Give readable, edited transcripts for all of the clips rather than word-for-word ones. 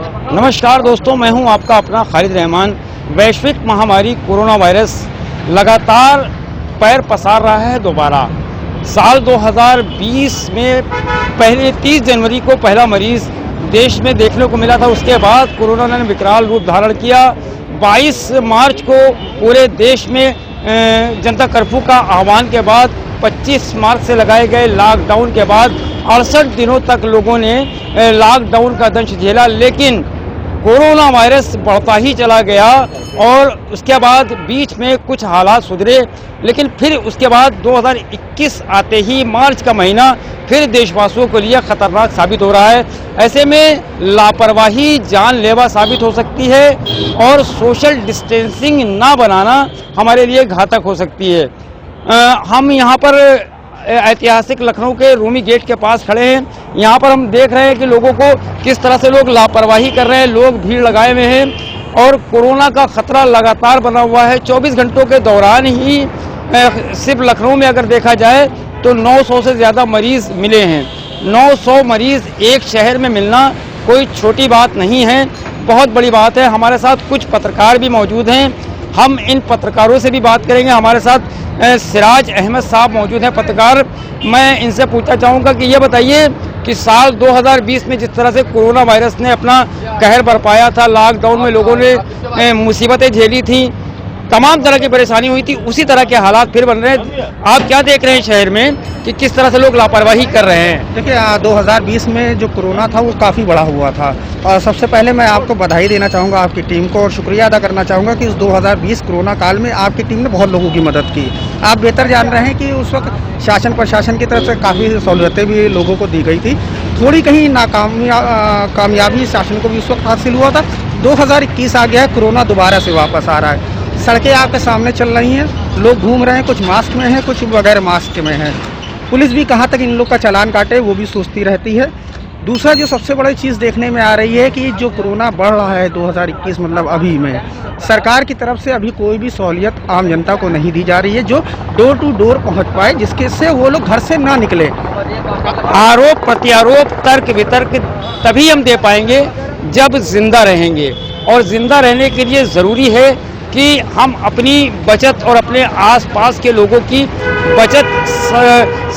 नमस्कार दोस्तों, मैं हूं आपका अपना खालिद रहमान। वैश्विक महामारी कोरोना वायरस लगातार पैर पसार रहा है दोबारा। साल 2020 में पहले 30 जनवरी को पहला मरीज देश में देखने को मिला था। उसके बाद कोरोना ने विकराल रूप धारण किया। 22 मार्च को पूरे देश में जनता कर्फ्यू का आह्वान के बाद 25 मार्च से लगाए गए लॉकडाउन के बाद 68 दिनों तक लोगों ने लॉकडाउन का दंश झेला, लेकिन कोरोना वायरस बढ़ता ही चला गया और उसके बाद बीच में कुछ हालात सुधरे, लेकिन फिर उसके बाद 2021 आते ही मार्च का महीना फिर देशवासियों के लिए खतरनाक साबित हो रहा है। ऐसे में लापरवाही जानलेवा साबित हो सकती है और सोशल डिस्टेंसिंग ना बनाना हमारे लिए घातक हो सकती है। हम यहाँ पर ऐतिहासिक लखनऊ के रूमी गेट के पास खड़े हैं। यहाँ पर हम देख रहे हैं कि लोगों को किस तरह से लोग लापरवाही कर रहे हैं, लोग भीड़ लगाए हुए हैं और कोरोना का खतरा लगातार बना हुआ है। 24 घंटों के दौरान ही सिर्फ लखनऊ में अगर देखा जाए तो 900 से ज़्यादा मरीज मिले हैं। 900 मरीज एक शहर में मिलना कोई छोटी बात नहीं है, बहुत बड़ी बात है। हमारे साथ कुछ पत्रकार भी मौजूद हैं, हम इन पत्रकारों से भी बात करेंगे। हमारे साथ सिराज अहमद साहब मौजूद हैं, पत्रकार। मैं इनसे पूछना चाहूँगा कि ये बताइए कि साल 2020 में जिस तरह से कोरोना वायरस ने अपना कहर बरपाया था, लॉकडाउन में लोगों ने मुसीबतें झेली थी, तमाम तरह की परेशानी हुई थी, उसी तरह के हालात फिर बन रहे हैं। आप क्या देख रहे हैं शहर में कि किस तरह से लोग लापरवाही कर रहे हैं? देखिए, 2020 में जो कोरोना था वो काफ़ी बड़ा हुआ था और सबसे पहले मैं आपको बधाई देना चाहूँगा आपकी टीम को और शुक्रिया अदा करना चाहूँगा कि इस 2020 कोरोना काल में आपकी टीम ने बहुत लोगों की मदद की। आप बेहतर जान रहे हैं कि उस वक्त शासन प्रशासन की तरफ से काफ़ी सहूलियतें भी लोगों को दी गई थी। थोड़ी कहीं कामयाबी शासन को भी उस वक्त हासिल हुआ था। 2021 आ गया है, कोरोना दोबारा से वापस आ रहा है। सड़कें आपके सामने चल रही हैं, लोग घूम रहे हैं, कुछ मास्क में हैं, कुछ बगैर मास्क में हैं। पुलिस भी कहाँ तक इन लोग का चालान काटे वो भी सोचती रहती है। दूसरा जो सबसे बड़ी चीज़ देखने में आ रही है कि जो कोरोना बढ़ रहा है 2021 मतलब अभी में, सरकार की तरफ से अभी कोई भी सहूलियत आम जनता को नहीं दी जा रही है जो डोर टू डोर पहुँच पाए, जिसके से वो लोग घर से ना निकले। आरोप प्रत्यारोप तर्क वितर्क तभी हम दे पाएंगे जब जिंदा रहेंगे, और जिंदा रहने के लिए ज़रूरी है कि हम अपनी बचत और अपने आसपास के लोगों की बचत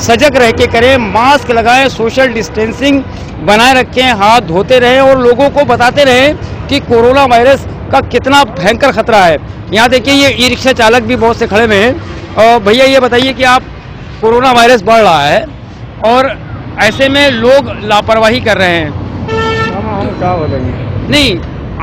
सजग रह के करें। मास्क लगाएं, सोशल डिस्टेंसिंग बनाए रखें, हाथ धोते रहें और लोगों को बताते रहें कि कोरोना वायरस का कितना भयंकर खतरा है। यहाँ देखिए, ये ई रिक्शा चालक भी बहुत से खड़े हुए हैं। और भैया ये बताइए कि आप कोरोना वायरस बढ़ रहा है और ऐसे में लोग लापरवाही कर रहे हैं, क्या बोलेंगे? नहीं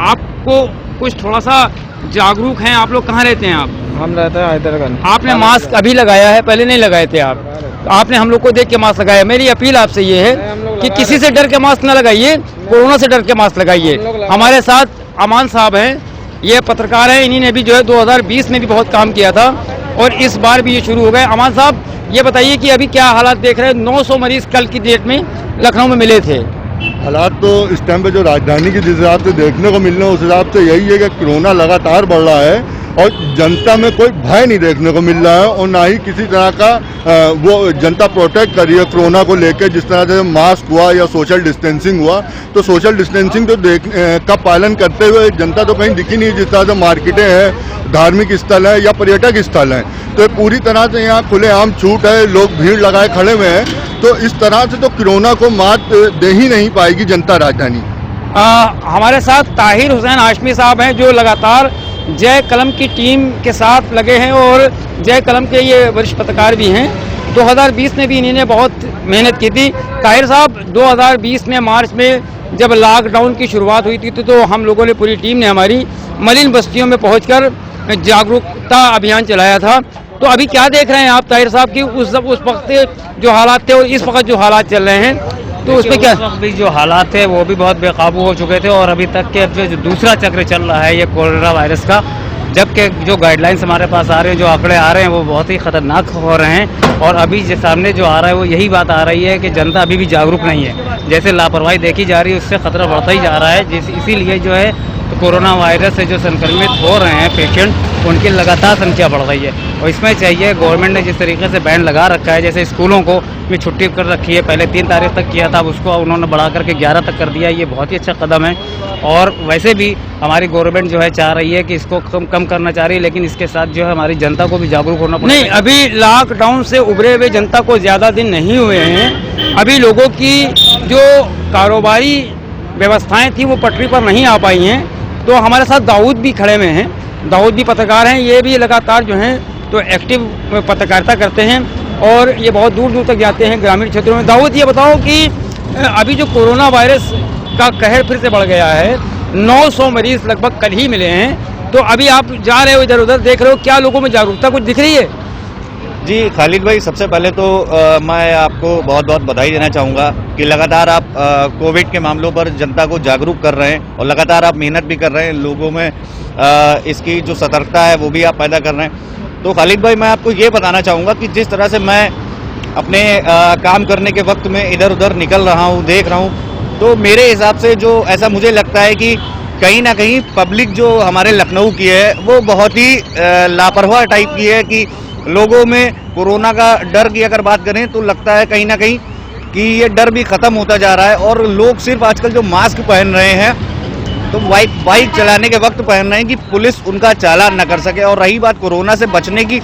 आपको कुछ थोड़ा सा जागरूक हैं आप लोग? कहाँ रहते हैं आप? हम रहते हैं हैदरगंज। आपने मास्क अभी लगाया है, पहले नहीं लगाए थे आप? तो आपने हम लोग को देख के मास्क लगाया। मेरी अपील आपसे ये है कि किसी से डर के मास्क ना लगाइए, कोरोना से डर के मास्क लगाइए। हमारे साथ अमान साहब हैं, ये पत्रकार हैं, इन्हीं ने भी जो है 2020 में भी बहुत काम किया था और इस बार भी ये शुरू हो गए। अमान साहब ये बताइए कि अभी क्या हालात देख रहे हैं? 900 मरीज कल की डेट में लखनऊ में मिले थे। हालात तो इस टाइम पे जो राजधानी की जिस हिसाब से देखने को मिल रहे हैं उस हिसाब से यही है कि कोरोना लगातार बढ़ रहा है और जनता में कोई भय नहीं देखने को मिल रहा है और ना ही किसी तरह का वो जनता प्रोटेक्ट कर रही है कोरोना को लेकर। जिस तरह से मास्क हुआ या सोशल डिस्टेंसिंग हुआ, तो सोशल डिस्टेंसिंग तो का पालन करते हुए जनता तो कहीं दिखी नहीं। जिस तरह से मार्केटें हैं, धार्मिक स्थल है या पर्यटक स्थल हैं, तो पूरी तरह से यहाँ खुलेआम छूट है, लोग भीड़ लगाए खड़े हुए हैं। तो इस तरह से तो कोरोना को मात दे ही नहीं पाएगी जनता राजधानी। हमारे साथ ताहिर हुसैन हाशमी साहब हैं जो लगातार जय कलम की टीम के साथ लगे हैं और जय कलम के ये वरिष्ठ पत्रकार भी हैं। 2020 में भी इन्होंने बहुत मेहनत की थी। ताहिर साहब, 2020 में मार्च में जब लॉकडाउन की शुरुआत हुई थी तो हम लोगों ने, पूरी टीम ने हमारी मलिन बस्तियों में पहुंचकर जागरूकता अभियान चलाया था। तो अभी क्या देख रहे हैं आप ताहिर साहब की उस वक्त जो हालात थे और इस वक्त जो हालात चल रहे हैं, तो उसमें क्या? उस वक्त भी जो हालात थे वो भी बहुत बेकाबू हो चुके थे और अभी तक के जो दूसरा चक्र चल रहा है ये कोरोना वायरस का, जबकि जो गाइडलाइंस हमारे पास आ रहे हैं, जो आंकड़े आ रहे हैं वो बहुत ही खतरनाक हो रहे हैं। और अभी जो सामने जो आ रहा है वो यही बात आ रही है कि जनता अभी भी जागरूक नहीं है। जैसे लापरवाही देखी जा रही है उससे खतरा बढ़ता ही जा रहा है। इसीलिए जो है तो कोरोना वायरस से जो संक्रमित हो रहे हैं पेशेंट, उनकी लगातार संख्या बढ़ रही है। और इसमें चाहिए गवर्नमेंट ने जिस तरीके से बैन लगा रखा है, जैसे स्कूलों को भी छुट्टी कर रखी है, पहले 3 तारीख तक किया था, उसको उन्होंने बढ़ा करके 11 तक कर दिया, ये बहुत ही अच्छा कदम है। और वैसे भी हमारी गवर्नमेंट जो है चाह रही है कि इसको कम करना चाह रही है, लेकिन इसके साथ जो है हमारी जनता को भी जागरूक होना पड़ेगा। नहीं, अभी लॉकडाउन से उभरे हुए जनता को ज़्यादा दिन नहीं हुए हैं। अभी लोगों की जो कारोबारी व्यवस्थाएं थी वो पटरी पर नहीं आ पाई हैं। तो हमारे साथ दाऊद भी खड़े हुए हैं, दाऊद भी पत्रकार हैं, ये भी लगातार जो हैं तो एक्टिव पत्रकारिता करते हैं और ये बहुत दूर दूर तक जाते हैं ग्रामीण क्षेत्रों में। दाऊद, ये बताओ कि अभी जो कोरोना वायरस का कहर फिर से बढ़ गया है, 900 मरीज लगभग कल ही मिले हैं, तो अभी आप जा रहे हो इधर उधर, देख रहे हो, क्या लोगों में जागरूकता कुछ दिख रही है? जी खालिद भाई, सबसे पहले तो मैं आपको बहुत बहुत बधाई देना चाहूँगा कि लगातार आप कोविड के मामलों पर जनता को जागरूक कर रहे हैं और लगातार आप मेहनत भी कर रहे हैं, लोगों में इसकी जो सतर्कता है वो भी आप पैदा कर रहे हैं। तो खालिद भाई, मैं आपको ये बताना चाहूँगा कि जिस तरह से मैं अपने काम करने के वक्त में इधर उधर निकल रहा हूँ, देख रहा हूँ, तो मेरे हिसाब से जो ऐसा मुझे लगता है कि कहीं ना कहीं पब्लिक जो हमारे लखनऊ की है वो बहुत ही लापरवाह टाइप की है कि लोगों में कोरोना का डर की अगर बात करें तो लगता है कहीं ना कहीं कि ये डर भी खत्म होता जा रहा है और लोग सिर्फ आजकल जो मास्क पहन रहे हैं तो बाइक चलाने के वक्त पहन रहे हैं कि पुलिस उनका चालान न कर सके। और रही बात कोरोना से बचने की,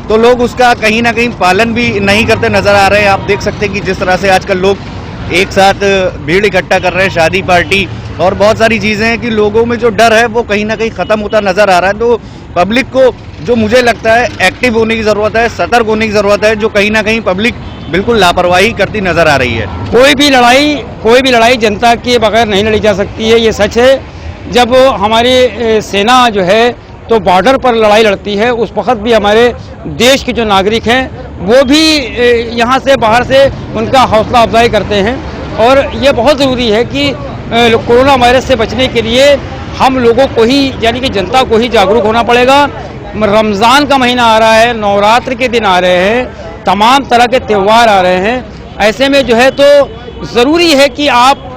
तो लोग उसका कहीं ना कहीं पालन भी नहीं करते नजर आ रहे हैं। आप देख सकते हैं कि जिस तरह से आजकल लोग एक साथ भीड़ इकट्ठा कर रहे हैं, शादी पार्टी और बहुत सारी चीजें हैं कि लोगों में जो डर है वो कहीं ना कहीं खत्म होता नजर आ रहा है। तो पब्लिक को जो मुझे लगता है एक्टिव होने की जरूरत है, सतर्क होने की जरूरत है, जो कहीं ना कहीं पब्लिक बिल्कुल लापरवाही करती नजर आ रही है। कोई भी लड़ाई जनता के बगैर नहीं लड़ी जा सकती है, ये सच है। जब हमारी सेना जो है तो बॉर्डर पर लड़ाई लड़ती है, उस वक्त भी हमारे देश के जो नागरिक हैं वो भी यहाँ से बाहर से उनका हौसला अफजाई करते हैं। और ये बहुत ज़रूरी है कि कोरोना वायरस से बचने के लिए हम लोगों को ही, यानी कि जनता को ही जागरूक होना पड़ेगा। रमज़ान का महीना आ रहा है, नवरात्र के दिन आ रहे हैं, तमाम तरह के त्यौहार आ रहे हैं, ऐसे में जो है तो ज़रूरी है कि आप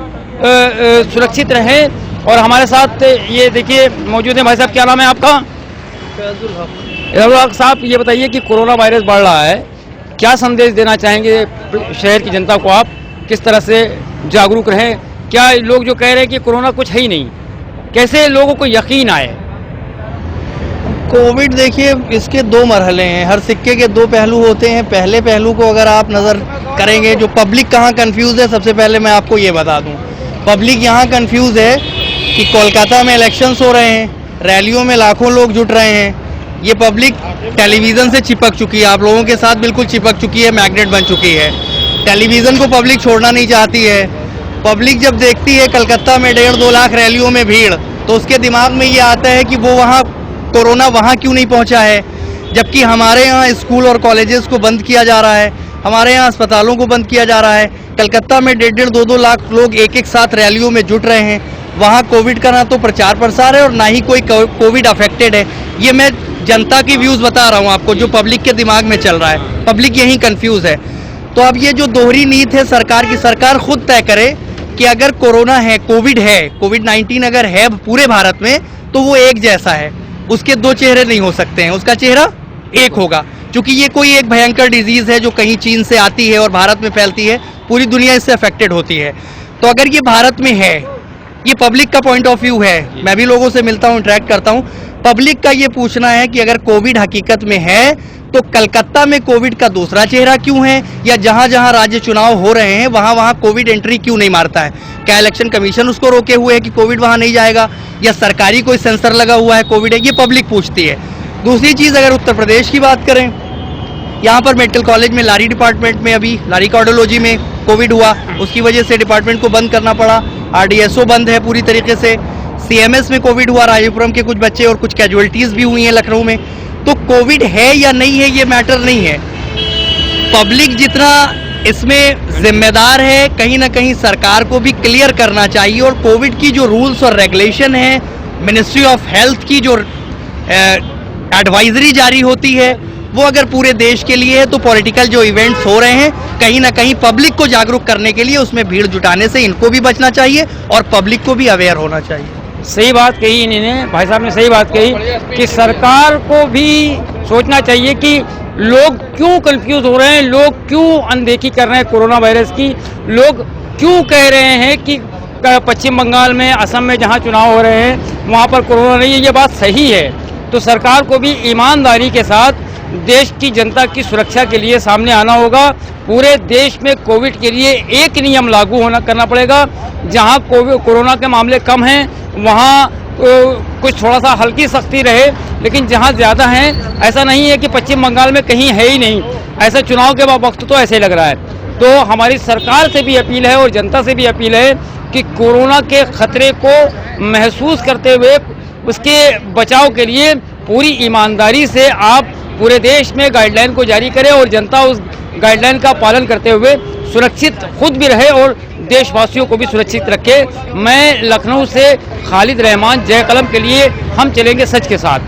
सुरक्षित रहें। और हमारे साथ ये देखिए मौजूद है भाई साहब, क्या नाम है आपका? फैजुल हक साहब, ये बताइए कि कोरोना वायरस बढ़ रहा है, क्या संदेश देना चाहेंगे शहर की जनता को? आप किस तरह से जागरूक रहें? क्या लोग जो कह रहे हैं कि कोरोना कुछ है ही नहीं, कैसे लोगों को यकीन आए? कोविड देखिए, इसके 2 मरहले हैं, हर सिक्के के 2 पहलू होते हैं। पहले पहलू को अगर आप नज़र करेंगे, जो पब्लिक कहाँ कंफ्यूज है, सबसे पहले मैं आपको ये बता दूं, पब्लिक यहाँ कंफ्यूज है कि कोलकाता में इलेक्शंस हो रहे हैं, रैलियों में लाखों लोग जुट रहे हैं, ये पब्लिक टेलीविज़न से चिपक चुकी है, आप लोगों के साथ बिल्कुल चिपक चुकी है, मैग्नेट बन चुकी है। टेलीविज़न को पब्लिक छोड़ना नहीं चाहती है। पब्लिक जब देखती है कलकत्ता में 1.5-2 लाख रैलियों में भीड़, तो उसके दिमाग में ये आता है कि वो वहाँ कोरोना वहाँ क्यों नहीं पहुँचा है, जबकि हमारे यहाँ स्कूल और कॉलेजेस को बंद किया जा रहा है, हमारे यहाँ अस्पतालों को बंद किया जा रहा है। कलकत्ता में 1.5-2 लाख लोग एक साथ रैलियों में जुट रहे हैं, वहाँ कोविड का ना तो प्रचार प्रसार है और ना ही कोई कोविड अफेक्टेड है। ये मैं जनता की व्यूज़ बता रहा हूँ आपको, जो पब्लिक के दिमाग में चल रहा है, पब्लिक यही कंफ्यूज है। तो अब ये जो दोहरी नीति है सरकार की, सरकार खुद तय करे कि अगर कोरोना है, कोविड-19 अगर है पूरे भारत में, तो वो एक जैसा है, उसके 2 चेहरे नहीं हो सकते हैं, उसका चेहरा एक होगा। क्योंकि ये कोई एक भयंकर डिजीज़ है जो कहीं चीन से आती है और भारत में फैलती है, पूरी दुनिया इससे अफेक्टेड होती है। तो अगर ये भारत में है, ये पब्लिक का पॉइंट ऑफ व्यू है, मैं भी लोगों से मिलता हूँ, इंटरेक्ट करता हूँ, पब्लिक का ये पूछना है कि अगर कोविड हकीकत में है तो कलकत्ता में कोविड का दूसरा चेहरा क्यों है, या जहां जहां राज्य चुनाव हो रहे हैं वहां वहां कोविड एंट्री क्यों नहीं मारता है? क्या इलेक्शन कमीशन उसको रोके हुए है कि कोविड वहां नहीं जाएगा, या सरकारी कोई सेंसर लगा हुआ है कोविड है? ये पब्लिक पूछती है। दूसरी चीज़, अगर उत्तर प्रदेश की बात करें, यहाँ पर मेडिकल कॉलेज में लारी डिपार्टमेंट में अभी लारी कार्डियोलॉजी में कोविड हुआ, उसकी वजह से डिपार्टमेंट को बंद करना पड़ा, RDSO बंद है पूरी तरीके से, CMS में कोविड हुआ, राजीपुरम के कुछ बच्चे और कुछ कैजुअलिटीज़ भी हुई हैं लखनऊ में। तो कोविड है या नहीं है ये मैटर नहीं है, पब्लिक जितना इसमें जिम्मेदार है, कहीं ना कहीं सरकार को भी क्लियर करना चाहिए। और कोविड की जो रूल्स और रेगुलेशन है, मिनिस्ट्री ऑफ हेल्थ की जो एडवाइजरी जारी होती है, वो अगर पूरे देश के लिए है, तो पॉलिटिकल जो इवेंट्स हो रहे हैं कहीं ना कहीं पब्लिक को जागरूक करने के लिए उसमें भीड़ जुटाने से इनको भी बचना चाहिए और पब्लिक को भी अवेयर होना चाहिए। सही बात कही इन्होंने, भाई साहब ने सही बात कही कि सरकार को भी सोचना चाहिए कि लोग क्यों कंफ्यूज हो रहे हैं, लोग क्यों अनदेखी कर रहे हैं कोरोना वायरस की, लोग क्यों कह रहे हैं कि पश्चिम बंगाल में, असम में जहां चुनाव हो रहे हैं वहां पर कोरोना नहीं है। ये बात सही है, तो सरकार को भी ईमानदारी के साथ देश की जनता की सुरक्षा के लिए सामने आना होगा। पूरे देश में कोविड के लिए एक नियम लागू करना पड़ेगा। जहां कोरोना के मामले कम हैं वहां कुछ थोड़ा सा हल्की सख्ती रहे, लेकिन जहां ज़्यादा हैं ऐसा नहीं है कि पश्चिम बंगाल में कहीं है ही नहीं, ऐसा चुनाव के वक्त तो ऐसे लग रहा है। तो हमारी सरकार से भी अपील है और जनता से भी अपील है कि कोरोना के खतरे को महसूस करते हुए उसके बचाव के लिए पूरी ईमानदारी से आप पूरे देश में गाइडलाइन को जारी करें और जनता उस गाइडलाइन का पालन करते हुए सुरक्षित खुद भी रहे और देशवासियों को भी सुरक्षित रखे। मैं लखनऊ से खालिद रहमान, जय कलम के लिए हम चलेंगे सच के साथ।